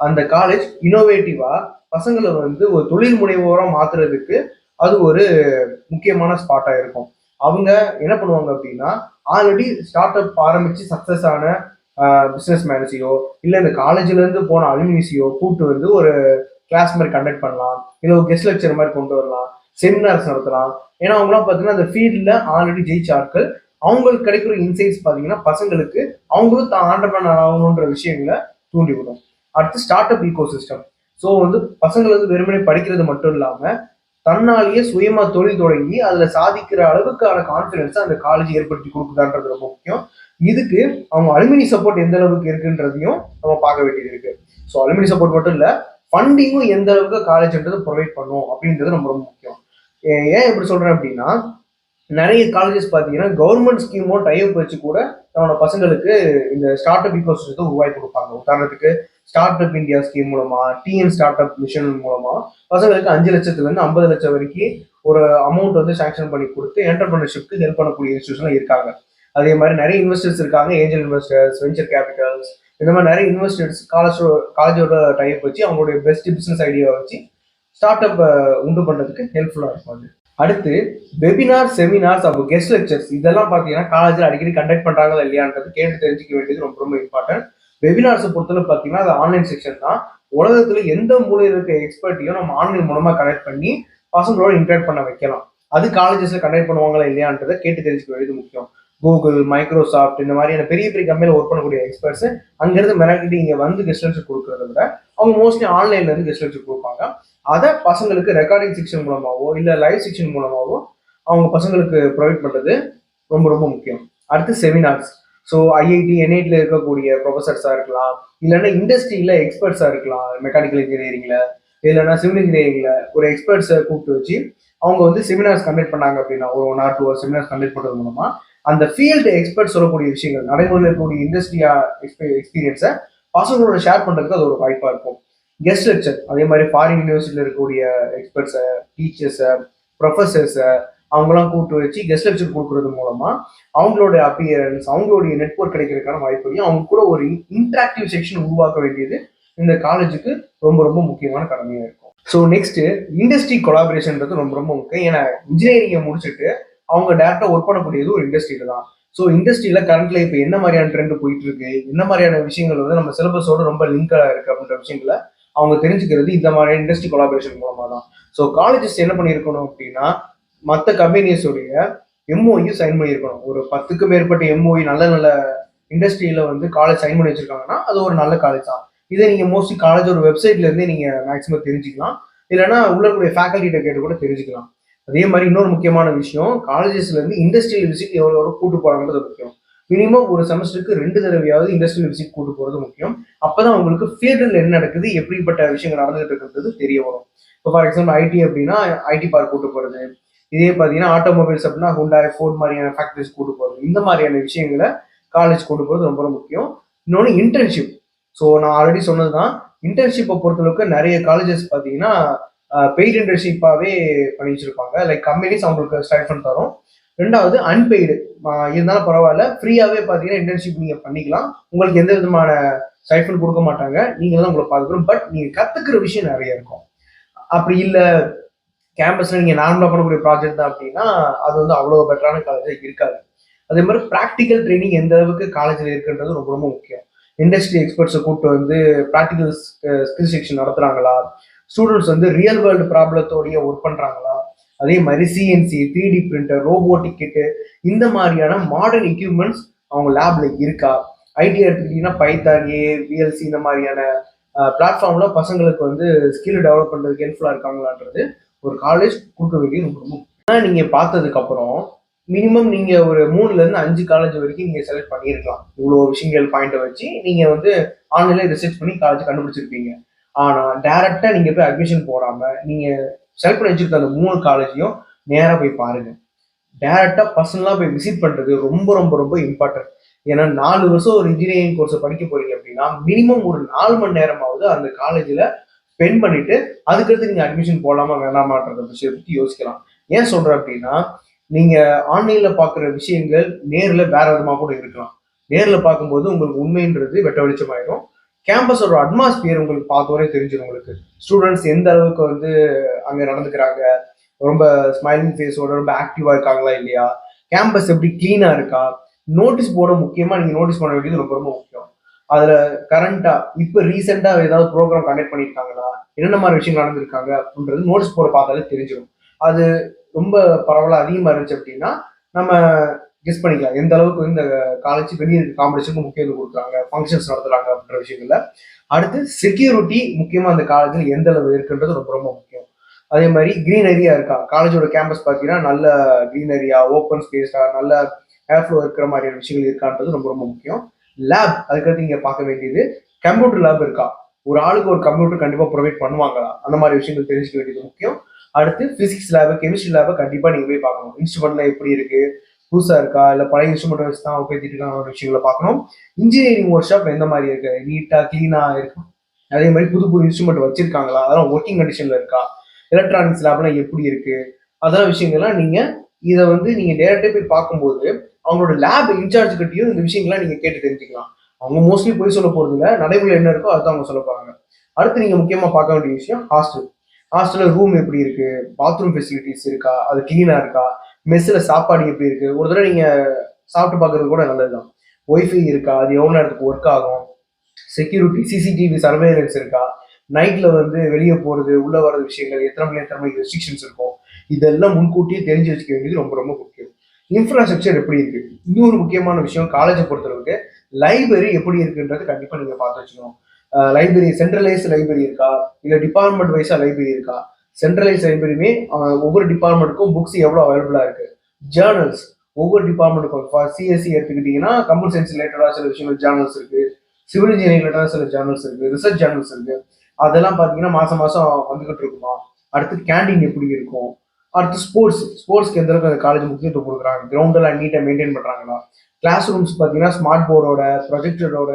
அந்த காலேஜ் இனோவேட்டிவா பசங்களை வந்து ஒரு தொழில் முனைவோரா மாத்துறதுக்கு அது ஒரு முக்கியமான ஸ்பாட்டா இருக்கும். அவங்க என்ன பண்ணுவாங்க அப்படின்னா, ஆல்ரெடி ஸ்டார்ட் அப் ஆரம்பிச்சு சக்சஸ் ஆன பிஸ்னஸ் மேனேஜையோ இல்லை இந்த காலேஜ்ல இருந்து போன அலுமினிஸையோ கூப்பிட்டு வந்து ஒரு கிளாஸ் மாதிரி கண்டக்ட் பண்ணலாம், இல்லை ஒரு கெஸ்ட் லெக்சர் மாதிரி கொண்டு வரலாம், செமினார்ஸ் நடத்தலாம். ஏன்னா அவங்களாம் பார்த்தீங்கன்னா அந்த ஃபீல்டில் ஆல்ரெடி ஜெயிச்ச ஆட்கள். அவங்களுக்கு கிடைக்கிற இன்சைட்ஸ் பார்த்தீங்கன்னா பசங்களுக்கு அவங்களும் தான் ஆண்டர்பிரனர் ஆகணுன்ற விஷயங்களை தூண்டி விடும். அடுத்து start up ecosystem. So வந்து பசங்களை வந்து வெறுமனே படிக்கிறது மட்டும் இல்லாமல் தன்னாலேயே சுயமா தொழில் தொடங்கி அதுல சாதிக்கிற அளவுக்கான கான்ஃபிடன்ஸ் அந்த காலேஜ் ஏற்படுத்தி கொடுக்குதான்றது ரொம்ப முக்கியம். இதுக்கு அவங்க அலுமினி சப்போர்ட் எந்த அளவுக்கு இருக்குன்றதையும் நம்ம பார்க்க வேண்டியது இருக்கு. ஸோ அலுமினி சப்போர்ட் மட்டும் இல்ல, ஃபண்டிங்கும் எந்த அளவுக்கு காலேஜ்ன்றது ப்ரொவைட் பண்ணும் அப்படின்றது ரொம்ப ரொம்ப முக்கியம். ஏன் எப்படி சொல்றேன் அப்படின்னா, நிறைய காலேஜஸ் பார்த்தீங்கன்னா கவர்மெண்ட் ஸ்கீமோ டைப் வச்சு கூட நம்மளோட பசங்களுக்கு இந்த ஸ்டார்ட் அப் ஈகோசிஸ்டத்தை உருவாக்கி கொடுப்பாங்க. உதாரணத்துக்கு ஸ்டார்ட் அப் இந்தியா ஸ்கீம் மூலமா, டிஎன் ஸ்டார்ட் அப் மிஷன் மூலமா பசங்களுக்கு 5 லட்சத்துலேருந்து 50 லட்சம் வரைக்கும் ஒரு அமௌண்ட் வந்து சாங்ஷன் பண்ணி கொடுத்து என்டர்பிரினர்ஷிப்க்கு ஹெல்ப் பண்ணக்கூடிய இன்ஸ்டியூஷன்லாம் இருக்காங்க. அதே மாதிரி நிறைய இன்வெஸ்டர்ஸ் இருக்காங்க, ஏஞ்சல் இன்வெஸ்டர்ஸ், வெஞ்சர் கேபிட்டல்ஸ், இந்த மாதிரி நிறைய இன்வெஸ்டர்ஸ் காலேஜோட டைப் வச்சு அவங்களுடைய பெஸ்ட் பிசினஸ் ஐடியாவை வச்சு ஸ்டார்ட் அப் உண்டு பண்றதுக்கு ஹெல்ப்ஃபுல்லா இருக்கும் அது. அடுத்து வெபினார், செமினார்ஸ், அப்போ கெஸ்ட் லெக்சர்ஸ் இதெல்லாம் பார்த்தீங்கன்னா காலேஜில் அடிக்கடி கண்டக்ட் பண்றாங்களா இல்லையான்றது கேட்டு தெரிஞ்சுக்க வேண்டியது ரொம்ப ரொம்ப இம்பார்ட்டன்ட். வெபினார்ஸை பொறுத்தவரை பார்த்தீங்கன்னா அது ஆன்லைன் செக்ஷன் தான். உலகத்துல எந்த மூலையில் இருக்க எக்ஸ்பர்ட்டையும் நம்ம ஆன்லைன் மூலமா கனெக்ட் பண்ணி பசங்களோட இன்டராக்ட் பண்ண வைக்கலாம். அது காலேஜஸ்ல கண்டக்ட் பண்ணுவாங்களா இல்லையான்றதை கேட்டு தெரிஞ்சுக்க வேண்டியது முக்கியம். கூகுள், மைக்ரோசாஃப்ட் இந்த மாதிரியான பெரிய பெரிய கம்பெனியில் ஒர்க் பண்ணக்கூடிய எக்ஸ்பர்ட்ஸ் அங்கிருந்து மெனக்கிட்டு இங்கே வந்து கெஸ்ட் லெக்சர் கொடுக்கறத விட அவங்க மோஸ்ட்லி ஆன்லைன்ல இருந்து கெஸ்ட் லெக்சர் கொடுப்பாங்க. அதை பசங்களுக்கு ரெக்கார்டிங் செக்ஷன் மூலமாவோ இல்லை லைவ் செக்ஷன் மூலமாவோ அவங்க பசங்களுக்கு ப்ரொவைட் பண்ணுறது ரொம்ப ரொம்ப முக்கியம். அடுத்து செமினார்ஸ். ஸோ ஐஐடி, என்ஐடியில் இருக்கக்கூடிய ப்ரொஃபஸர்ஸாக இருக்கலாம், இல்லைன்னா இண்டஸ்ட்ரியில் எக்ஸ்பர்ட்ஸாக இருக்கலாம், மெக்கானிக்கல் இன்ஜினியரிங்கில் இல்லைன்னா சிவில் இன்ஜினியரிங்கில் ஒரு எக்ஸ்பர்ட்ஸை கூப்பிட்டு வச்சு அவங்க வந்து செமினார்ஸ் கண்டக்ட் பண்ணாங்க அப்படின்னா ஒரு 1 or 2 hours செமினார்ஸ் கண்டக்ட் பண்ணுறது மூலமா அந்த ஃபீல்டு எக்ஸ்பர்ட் சொல்லக்கூடிய விஷயங்கள், நடைமுறையில் இருக்கக்கூடிய இண்டஸ்ட்ரியா எக்ஸ்பீரியன்ஸை பசங்களோட ஷேர் பண்ணுறதுக்கு அது ஒரு வாய்ப்பாக இருக்கும். கெஸ்ட் லெக்சர் அதே மாதிரி ஃபாரின் யூனிவர்சிட்டியில் இருக்கக்கூடிய எக்ஸ்பர்ட்ஸை, டீச்சர்ஸை, ப்ரொஃபஸர்ஸை அவங்களாம் கூப்பிட்டு வச்சு கெஸ்ட் லெக்சர் கொடுக்கறது மூலமா அவங்களோட அப்பியரன்ஸ், அவங்களுடைய நெட்வொர்க் கிடைக்கிறதுக்கான வாய்ப்பையும் அவங்க கூட ஒரு இன்டராக்டிவ் செக்ஷன் உருவாக்க வேண்டியது இந்த காலேஜுக்கு ரொம்ப ரொம்ப முக்கியமான கடமையாக இருக்கும். ஸோ நெக்ஸ்ட் இண்டஸ்ட்ரி கொலாபரேஷன்றது ரொம்ப ரொம்ப முக்கியம். ஏன்னா இன்ஜினியரிங்கை முடிச்சுட்டு அவங்க டேரக்டா ஒர்க் பண்ணக்கூடியது ஒரு இண்டஸ்ட்ரியில தான். ஸோ இண்டஸ்ட்ரியில கரண்ட்ல இப்போ என்ன மாதிரியான ட்ரெண்ட் போயிட்டு இருக்கு, என்ன மாதிரியான விஷயங்கள் வந்து நம்ம சிலபஸோட ரொம்ப லிங்கா இருக்கு அப்படின்ற விஷயங்களை அவங்க தெரிஞ்சுக்கிறது இந்த மாதிரியான இண்டஸ்ட்ரி கொலாபரேஷன் மூலமா தான். ஸோ காலேஜஸ் என்ன பண்ணியிருக்கணும் அப்படின்னா மற்ற கம்பெனிஸோடைய எம்ஓயு சைன் பண்ணியிருக்கணும். ஒரு 10க்கு மேற்பட்ட எம்ஓயு நல்ல நல்ல இண்டஸ்ட்ரியில வந்து காலேஜ் சைன் பண்ணி வச்சிருக்காங்கன்னா அது ஒரு நல்ல காலேஜ் தான். இதை நீங்க மோஸ்ட்லி காலேஜ் ஒரு வெப்சைட்ல இருந்தே நீங்க மேக்ஸிமம் தெரிஞ்சுக்கலாம், இல்லைன்னா உள்ள இருக்கக்கூடிய ஃபேக்கல்ட்டிகிட்ட கேட்டு கூட தெரிஞ்சுக்கலாம். அதே மாதிரி இன்னொரு முக்கியமான விஷயம், காலேஜஸ்ல இருந்து இண்டஸ்ட்ரியல் விசிட் எவ்வளோ கூட்டு போறாங்கிறது முக்கியம். மினிமம் ஒரு செமஸ்டருக்கு 2 தடவையாவது இண்டஸ்ட்ரியல் விசிட் கூட்டு போறது முக்கியம். அப்பதான் உங்களுக்கு ஃபீல்டில் என்ன நடக்குது, எப்படிப்பட்ட விஷயங்கள் நடந்துகிட்டு இருக்கிறது தெரிய வரும். இப்போ ஃபார் எக்ஸாம்பிள் ஐடி அப்படின்னா ஐடி பார்க் கூட்டு போறது, இதே பார்த்தீங்கன்னா ஆட்டோமொபைல்ஸ் அப்படின்னா ஹுண்டாய், ஃபோர்ட் மாதிரியான ஃபேக்டரிஸ் கூட்டு போறது, இந்த மாதிரியான விஷயங்களை காலேஜ் கூட்டு போறது ரொம்ப முக்கியம். இன்னொன்று இன்டர்ன்ஷிப். ஸோ நான் ஆல்ரெடி சொன்னதுதான், இன்டர்ன்ஷிப்பை பொறுத்தளவுக்கு நிறைய காலேஜஸ் பார்த்தீங்கன்னா பெய்டு இன்டர்ன்ஷிப்பாகவே பண்ணி வச்சிருப்பாங்க. லைக் கம்பெனிஸ் அவங்களுக்கு ஸ்டைஃபண்ட் தரும். 2வது அன்பெய்டு இருந்தாலும் பரவாயில்ல, ஃப்ரீயாகவே பார்த்தீங்கன்னா இன்டர்ன்ஷிப் நீங்கள் பண்ணிக்கலாம். உங்களுக்கு எந்த விதமான ஸ்டைஃபண்ட் கொடுக்க மாட்டாங்க, நீங்கள் தான் உங்களை பார்த்துக்கணும். பட் நீங்கள் கற்றுக்கிற விஷயம் நிறைய இருக்கும். அப்படி இல்லை கேம்பஸில் நீங்கள் நார்மலாக பண்ணக்கூடிய ப்ராஜெக்ட் தான் அப்படின்னா அது வந்து அவ்வளோ பெட்டரான காலேஜாக இருக்காது. அதே மாதிரி ப்ராக்டிக்கல் ட்ரைனிங் எந்த அளவுக்கு காலேஜில் இருக்குன்றது ரொம்ப ரொம்ப முக்கியம். இண்டஸ்ட்ரி எக்ஸ்பர்ட்ஸை கூப்பிட்டு வந்து ப்ராக்டிக்கல் ஸ்கில் செக்ஷன் நடத்துகிறாங்களா, ஸ்டூடெண்ட்ஸ் வந்து ரியல் வேர்ல்டு ப்ராப்ளத்தோடைய ஒர்க் பண்ணுறாங்களா, அதே மாதிரி சிஎன்சி, 3D பிரிண்டர், ரோபோட்டிக் கிட்டு இந்த மாதிரியான மாடர்ன் எக்யூப்மெண்ட்ஸ் அவங்க லேப்ல இருக்கா. ஐடி எடுத்துக்கிட்டீங்கன்னா பைத்தான், விஎல்சி இந்த மாதிரியான பிளாட்ஃபார்ம்ல பசங்களுக்கு வந்து ஸ்கில் டெவலப் பண்ணுறதுக்கு ஹெல்ப்ஃபுல்லாக இருக்காங்களான்றது ஒரு காலேஜ் கொடுக்க வேண்டியது ரொம்ப முக்கியம். நீங்கள் பார்த்ததுக்கு அப்புறம் மினிமம் நீங்க ஒரு 3ல இருந்து 5 காலேஜ் வரைக்கும் நீங்க செலக்ட் பண்ணியிருக்கலாம். இவ்வளோ விஷயங்கள் பாயிண்ட்டை வச்சு நீங்க வந்து ஆன்லைன்ல ரிசர்ச் பண்ணி காலேஜ் கண்டுபிடிச்சிருப்பீங்க. ஆனா டைரக்டா நீங்க போய் அட்மிஷன் போடாம நீங்க செலக்ட் பண்ணி வச்சிருக்க அந்த 3 காலேஜையும் நேரா போய் பாருங்க. டைரக்டா பர்சனலா போய் விசிட் பண்றது ரொம்ப ரொம்ப ரொம்ப இம்பார்ட்டன்ட். ஏன்னா 4 வருஷம் ஒரு இன்ஜினியரிங் கோர்ஸை படிக்க போறீங்க அப்படின்னா மினிமம் ஒரு 4 மணி நேரமாவது அந்த காலேஜ்ல ஸ்பெண்ட் பண்ணிட்டு அதுக்கடுத்து நீங்க அட்மிஷன் போடலாமா வேணாமான்ற விஷயத்தை பத்தி யோசிக்கலாம். ஏன் சொல்றேன் அப்படின்னா நீங்க ஆன்லைன்ல பாக்குற விஷயங்கள் நேர்ல வேற விதமா கூட இருக்கலாம். நேர்ல பார்க்கும்போது உங்களுக்கு உண்மைன்றது வெட்ட வெளிச்சமாயிடும். கேம்பஸோட அட்மாஸ்பியர் உங்களுக்கு பார்த்தோன்னே தெரிஞ்சிடும். உங்களுக்கு ஸ்டூடெண்ட்ஸ் எந்த அளவுக்கு வந்து அங்க நடந்துக்கிறாங்க, ரொம்ப ஸ்மைலிங் ஃபேஸோட ரொம்ப ஆக்டிவா இருக்காங்களா இல்லையா, கேம்பஸ் எப்படி கிளீனா இருக்கா, நோட்டீஸ் போர்டை முக்கியமா நீங்க நோட்டீஸ் பண்ண வேண்டியது ரொம்ப ரொம்ப முக்கியம். அதுல கரண்டா இப்ப ரீசெண்டா ஏதாவது ப்ரோக்ராம் கண்டக்ட் பண்ணியிருக்காங்களா, என்னென்ன மாதிரி விஷயம் நடந்திருக்காங்க அப்படின்றது நோட்டீஸ் போர்டை பார்த்தாலே தெரிஞ்சிடும். அது ரொம்ப பரவலாக அதிகமாக இருந்துச்சு அப்படின்னா நம்ம கெஸ் பண்ணிக்கலாம் எந்த அளவுக்கு இந்த காலேஜ் வெளியே இருக்க காம்படிஷனுக்கு முக்கியத்துவம் கொடுக்குறாங்க, ஃபங்க்ஷன்ஸ் நடத்துறாங்க அப்படின்ற விஷயங்கள்ல. அடுத்து செக்யூரிட்டி முக்கியமாக அந்த காலேஜில் எந்த அளவு இருக்குன்றது ரொம்ப ரொம்ப முக்கியம். அதே மாதிரி கிரீனரியா இருக்கா, காலேஜோட கேம்பஸ் பார்த்தீங்கன்னா நல்ல கிரீனரியா, ஓப்பன் ஸ்பேஸா, நல்ல ஏர்ஃப்ளோ இருக்கிற மாதிரியான விஷயங்கள் இருக்கான்றது ரொம்ப ரொம்ப முக்கியம். லேப் அதுக்கடுத்து நீங்க பார்க்க வேண்டியது கம்ப்யூட்டர் லேப் இருக்கா, ஒரு ஆளுக்கு ஒரு கம்ப்யூட்டர் கண்டிப்பாக ப்ரொவைட் பண்ணுவாங்களா, அந்த மாதிரி விஷயங்கள் தெரிஞ்சுக்க வேண்டியது முக்கியம். அடுத்து பிசிக்ஸ் லேபு, கெமிஸ்ட்ரி லேபை கண்டிப்பா நீங்க போய் பார்க்கணும். இன்ஸ்ட்ருமெண்ட்லாம் எப்படி இருக்கு, புதுசா இருக்கா, இல்ல பழைய இன்ஸ்ட்ருமெண்ட் வச்சு தான் உபயோகிச்சுட்டு இருக்காங்க விஷயங்களை பார்க்கணும். இன்ஜினியரிங் ஒர்க் ஷாப் எந்த மாதிரி இருக்கு, நீட்டா கிளீனா இருக்கு, அதே மாதிரி புது புது இன்ஸ்ட்ருமெண்ட் வச்சிருக்காங்களா, அதெல்லாம் ஒர்க்கிங் கண்டிஷன்ல இருக்கா, எலக்ட்ரானிக்ஸ் லேப்லாம் எப்படி இருக்கு, அதெல்லாம் விஷயங்கள்லாம் நீங்க இதை வந்து நீங்க டேரக்டா போய் பார்க்கும்போது அவங்களோட லேப் இன்சார்ஜ் கிட்டையும் இந்த விஷயங்கள்லாம் நீங்க கேட்டு தெரிஞ்சுக்கலாம். அவங்க மோஸ்ட்லி போய் சொல்ல போறது இல்லை, நடைமுறை என்ன இருக்கோ அதுதான் அவங்க சொல்ல போறாங்க. அடுத்து நீங்க முக்கியமா பார்க்க வேண்டிய விஷயம் ஹாஸ்டல். ஹாஸ்டல்ல ரூம் எப்படி இருக்கு, பாத்ரூம் ஃபெசிலிட்டிஸ் இருக்கா, அது கிளீனா இருக்கா, மெஸ்ஸில் சாப்பாடு எப்படி இருக்கு, ஒரு தடவை நீங்க சாப்பிட்டு பார்க்கறது கூட நல்லதுதான். ஒய்ஃபை இருக்கா, அது எவ்வளோ நேரத்துக்கு ஒர்க் ஆகும், செக்யூரிட்டி சிசிடிவி சர்வேலன்ஸ் இருக்கா, நைட்ல வந்து வெளியே போறது உள்ள வர்றது விஷயங்கள் எத்தனை மணி ரெஸ்ட்ரிக்ஷன்ஸ் இருக்கும், இதெல்லாம் முன்கூட்டியே தெரிஞ்சு வச்சுக்க வேண்டியது ரொம்ப ரொம்ப முக்கியம். இன்ஃப்ராஸ்ட்ரக்சர் எப்படி இருக்கு, இன்னொரு முக்கியமான விஷயம் காலேஜை பொறுத்தளவுக்கு லைப்ரரி எப்படி இருக்குன்றது கண்டிப்பா நீங்க பார்த்து வச்சுக்கணும். லைப்ரரி சென்ட்ரலைஸ் லைப்ரரி இருக்கா, இல்ல டிபார்ட்மெண்ட் வைஸா லைப்ரரி இருக்கா. சென்ட்ரலைஸ் லைப்ரரியுமே ஒவ்வொரு டிபார்ட்மெண்ட்டுக்கும் புக்ஸ் எவ்வளவு அவைலபிளா இருக்கு. ஜேர்னல்ஸ் ஒவ்வொரு டிபார்ட்மெண்ட்டுக்கும் ஃபார் சிஎஸ்சி எடுத்துக்கிட்டீங்கன்னா கம்ப்யூட்டர் சயின்ஸ் ரிலேட்டடா சில விஷயங்கள் ஜேர்னல்ஸ் இருக்கு, சிவில் இன்ஜினியரிங் ரிலேட்டடா சில ஜேர்னல்ஸ் இருக்கு, ரிசர்ச் ஜேர்னல்ஸ் இருக்கு. அதெல்லாம் பாத்தீங்கன்னா மாசம் மாசம் வந்துகிட்டு இருக்குமா. அடுத்து கேண்டீன் எப்படி இருக்கும். அடுத்து ஸ்போர்ட்ஸ்க்கு எந்த அளவுக்கு அந்த காலேஜ் முக்கியத்துவம் கொடுக்குறாங்க, கிரவுண்ட் எல்லாம் நீட்டா மெயின்டைன் பண்றாங்களா. கிளாஸ் ரூம்ஸ் பாத்தீங்கன்னா ஸ்மார்ட் போர்டோட ப்ரொஜெக்டரோட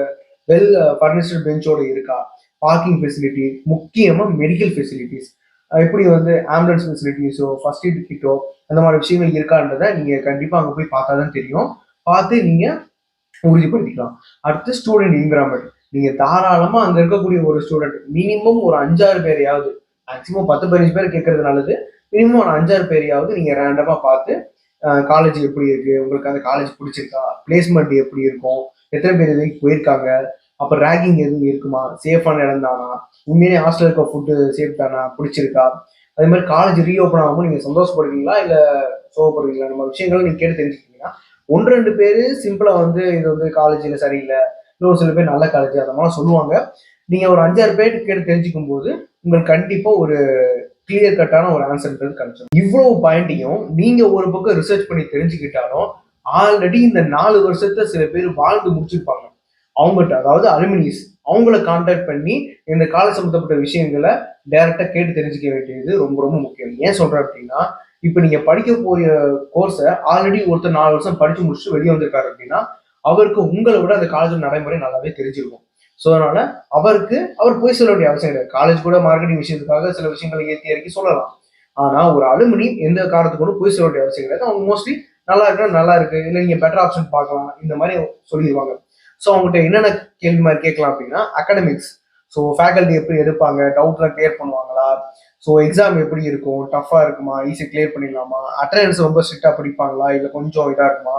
வெல் ஃபர்னிஷ்டு பெஞ்சோட இருக்கா. பார்க்கிங் ஃபெசிலிட்டி, முக்கியமா மெடிக்கல் ஃபெசிலிட்டிஸ் எப்படி வந்து ஆம்புலன்ஸ் ஃபெசிலிட்டிஸோ ஃபர்ஸ்ட் எய்ட் கிட்டோ அந்த மாதிரி விஷயங்கள் இருக்கான்றதை நீங்க கண்டிப்பா அங்க போய் பார்த்தா தான் தெரியும். பார்த்து நீங்க உறுதிப்படுத்திக்கலாம். அடுத்து ஸ்டூடெண்ட் என்விரான்மெண்ட். நீங்க தாராளமா அங்க இருக்கக்கூடிய ஒரு ஸ்டூடெண்ட் மினிமம் ஒரு 5-6 பேரையாவது, மேக்சிமம் 10-15 பேர் கேட்கறது நல்லது, மினிமம் ஒரு 5-6 பேரையாவது நீங்க ரேண்டமா பார்த்து காலேஜ் எப்படி இருக்கு, உங்களுக்கு அந்த காலேஜ் பிடிச்சிருக்கா, பிளேஸ்மெண்ட் எப்படி இருக்கும், எத்தனை பேர் இதுக்கு போயிருக்காங்க, அப்புறம் ரேகிங் எதுவும் இருக்குமா, சேஃபான இடம் தானா, உண்மையிலே ஹாஸ்டல் இருக்க ஃபுட்டு சேஃப் தானா, பிடிச்சிருக்கா, அதே மாதிரி காலேஜ் ரீஓப்பன் ஆகும் நீங்க சந்தோஷப்படுவீங்களா இல்ல சோகப்படுவீங்களா, நம்ம விஷயங்களை நீங்க கேட்டு தெரிஞ்சுக்கிட்டீங்கன்னா 1-2 பேர் சிம்பிளா வந்து இது வந்து காலேஜ்ல சரியில்லை, இன்னொரு சில பேர் நல்ல காலேஜ் அந்த மாதிரி சொல்லுவாங்க. நீங்க ஒரு 5-6 பேர் கேட்டு தெரிஞ்சுக்கும் போது உங்களுக்கு கண்டிப்பா ஒரு கிளியர் கட்டான ஒரு ஆன்சர்ன்றது கிடைச்சிடும். இவ்வளவு பாயிண்ட்டையும் நீங்க ஒரு பக்கம் ரிசர்ச் பண்ணி தெரிஞ்சுக்கிட்டாலும் ஆல்ரெடி இந்த 4 வருஷத்தை சில பேர் வாழ்ந்து முடிச்சிருப்பாங்க. அவங்ககிட்ட அதாவது அலுமினிஸ் அவங்கள கான்டாக்ட் பண்ணி இந்த காலேஜ் சம்பந்தப்பட்ட விஷயங்களை டைரக்டா கேட்டு தெரிஞ்சுக்க வேண்டியது ரொம்ப ரொம்ப முக்கியம். ஏன் சொல்றேன் அப்படின்னா, இப்ப நீங்க படிக்க போற கோர்ஸை ஆல்ரெடி ஒருத்தர் 4 வருஷம் படிச்சு முடிச்சுட்டு வெளியே வந்திருக்காரு அப்படின்னா அவருக்கு உங்களை விட அந்த காலேஜ் நடைமுறை நல்லாவே தெரிஞ்சிருக்கும். ஸோ அதனால அவர் போய் சொல்ல வேண்டிய அவசியம் கிடையாது. காலேஜ் கூட மார்க்கெட்டிங் விஷயத்துக்காக சில விஷயங்களை ஏற்றி இறக்கி சொல்லலாம். ஆனா ஒரு அலுமினி எந்த காரணத்துக்கு கூட போய் சொல்ல வேண்டிய அவசியம் கிடையாது. அவங்க மோஸ்ட்லி நல்லா இருக்குன்னா நல்லா இருக்கு, இல்லை நீங்க பெட்டர் ஆப்ஷன் பார்க்கலாம் இந்த மாதிரி சொல்லிடுவாங்க. ஸோ அவங்ககிட்ட என்னென்ன கேள்வி மாதிரி கேட்கலாம் அப்படின்னா அகாடமிக்ஸ். ஸோ ஃபேக்கல்ட்டி எப்படி எடுப்பாங்க, டவுட்லாம் கிளியர் பண்ணுவாங்களா, ஸோ எக்ஸாம் எப்படி இருக்கும், டஃபா இருக்குமா, ஈஸியாக கிளியர் பண்ணிடலாமா, அட்டண்டன்ஸ் ரொம்ப ஸ்ட்ரிக்டா படிப்பாங்களா இல்லை கொஞ்சம் இதா இருக்குமா,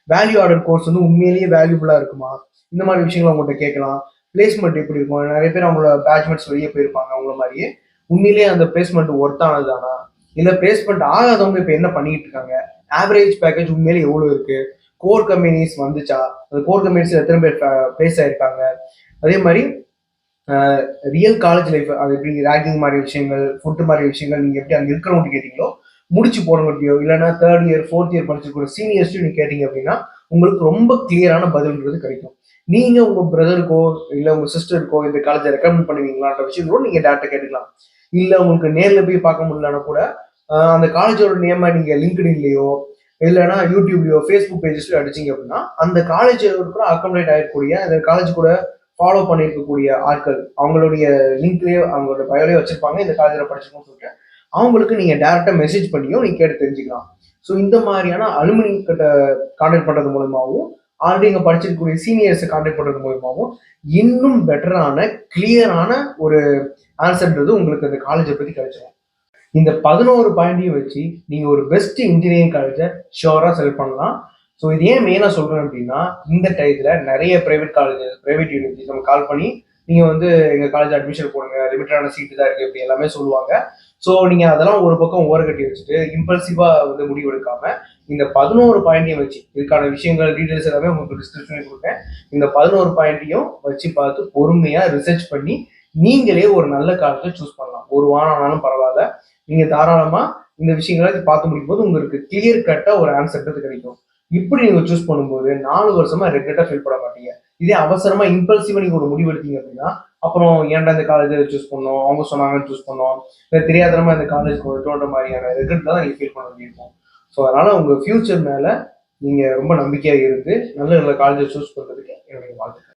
வேல்யூ ஆர்டர் கோர்ஸ் வந்து உண்மையிலேயே வேல்யூபுல்லா இருக்குமா, இந்த மாதிரி விஷயங்கள் அவங்கள்ட்ட கேட்கலாம். பிளேஸ்மெண்ட் எப்படி இருக்கும், நிறைய பேர் அவங்களோட பேட்ச்மெண்ட்ஸ் வெளியே போயிருப்பாங்க அவங்கள மாதிரியே, உண்மையிலேயே அந்த பிளேஸ்மெண்ட் ஒர்த்தானதானா, இல்ல பிளேஸ்மெண்ட் ஆகாதவங்க இப்ப என்ன பண்ணிட்டு இருக்காங்க, ஆவரேஜ் பேக்கேஜ் உண்மையிலே எவ்வளவு இருக்கு, கோர் கம்பெனிஸ் வந்துச்சா, அந்த கோர் கம்பெனிஸ் எத்தனை பேர் பிளேஸ் ஆயிருக்காங்க, அதே மாதிரி ரியல் காலேஜ் லைஃப் அது எப்படி ரேங்கிங் மாதிரி விஷயங்கள், ஃபுட் மாதிரி விஷயங்கள் நீங்க எப்படி அங்க இருக்கிறவங்க கேட்டீங்களோ முடிச்சு போட முடியும், இல்லைன்னா 3rd இயர் 4th இயர் படிச்சிருக்கிற சீனியர்ஸ்டும் நீங்க கேட்டீங்க அப்படின்னா உங்களுக்கு ரொம்ப கிளியரான பதில்ன்றது கிடைக்கும். நீங்க உங்க பிரதருக்கோ இல்ல உங்க சிஸ்டருக்கோ இந்த காலேஜை ரெக்கமெண்ட் பண்ணுவீங்களான்ற விஷயம் கூட நீங்க டேரக்டா கேட்டுக்கலாம். இல்ல உங்களுக்கு நேர்ல போய் பார்க்க முடியலன்னா கூட அந்த காலேஜோட நேமா நீங்க லிங்க்டின்லயோ இல்லைன்னா யூடியூப்லயோ ஃபேஸ்புக் பேஜஸ்லயோ அடிச்சீங்க அப்படின்னா அந்த காலேஜ் கூட அக்கமடேட் ஆகக்கூடிய அந்த காலேஜ் கூட ஃபாலோ பண்ணிருக்கக்கூடிய ஆட்கள் அவங்களுடைய லிங்க்லயே அவங்களோட பயோலயே வச்சிருப்பாங்க இந்த காலேஜில் படிச்சிருக்கோம்னு சொல்லிட்டு அவங்களுக்கு நீங்க டைரக்டா மெசேஜ் பண்ணியும் நீங்க கேட்டு தெரிஞ்சுக்கலாம். ஸோ இந்த மாதிரியான அலுமினி கிட்ட கான்டாக்ட் பண்றது மூலமாகவும் ஆல்ரெடி இங்க படிச்சிருக்கக்கூடிய சீனியர்ஸை கான்டாக்ட் பண்றது மூலமாகவும் இன்னும் பெட்டரான கிளியரான ஒரு ஆன்சர்ன்றது உங்களுக்கு அந்த காலேஜை பத்தி கிடைச்சிடும். இந்த 11 பாயிண்டையும் வச்சு நீங்க ஒரு பெஸ்ட் இன்ஜினியரிங் காலேஜை ஷியோரா செலக்ட் பண்ணலாம். ஸோ இது ஏன் மெயினா சொல்றேன் அப்படின்னா இந்த டயத்துல நிறைய பிரைவேட் காலேஜஸ் பிரைவேட் யூனிவர்சிட்டிஸ் நம்ம கால் பண்ணி நீங்க வந்து எங்க காலேஜ் அட்மிஷன் போடுங்க, லிமிட்டான சீட்டு தான் இருக்கு அப்படி எல்லாமே சொல்லுவாங்க. ஸோ நீங்க அதெல்லாம் ஒரு பக்கம் ஓரக்கட்டி வச்சுட்டு இம்பல்சிவா வந்து முடிவு எடுக்காம இந்த 11 பாயிண்டையும் வச்சு இதுக்கான விஷயங்கள் டீடைல்ஸ் எல்லாமே உங்களுக்கு டிஸ்கிரிப்ஷன்ல கொடுப்பேன். இந்த 11 பாயிண்டையும் வச்சு பார்த்து பொறுமையா ரிசர்ச் பண்ணி நீங்களே ஒரு நல்ல காலேஜை சூஸ் பண்ணலாம். ஒரு வாரம் ஆனாலும் பரவாயில்ல, நீங்க தாராளமா இந்த விஷயங்களை பார்த்து முடிக்கும் போது உங்களுக்கு கிளியர் கட்டா ஒரு ஆன்சர்ன்றது கிடைக்கும். இப்படி நீங்க சூஸ் பண்ணும்போது 4 வருஷமா ரெகுலரா ஃபீல் பண்ண மாட்டீங்க. இதே அவசரமா இம்பல்சிவா நீங்க ஒரு முடிவு எடுத்தீங்க அப்படின்னா அப்புறம் ஏன்டா இந்த காலேஜை சூஸ் பண்ணோம், அவங்க சொன்னாங்கன்னு சூஸ் பண்ணோம், இல்லை தெரியாதனமா இந்த காலேஜ் தோன்ற மாதிரியான ரிகரெட் தான் நீங்கள் ஃபீல் பண்ண வேண்டியிருக்கும். ஸோ அதனால உங்கள் ஃபியூச்சர் மேலே நீங்கள் ரொம்ப நம்பிக்கையாக இருந்து நல்ல நல்ல காலேஜை சூஸ் பண்ணுறதுக்கு என்னுடைய வாழ்த்துக்கள்.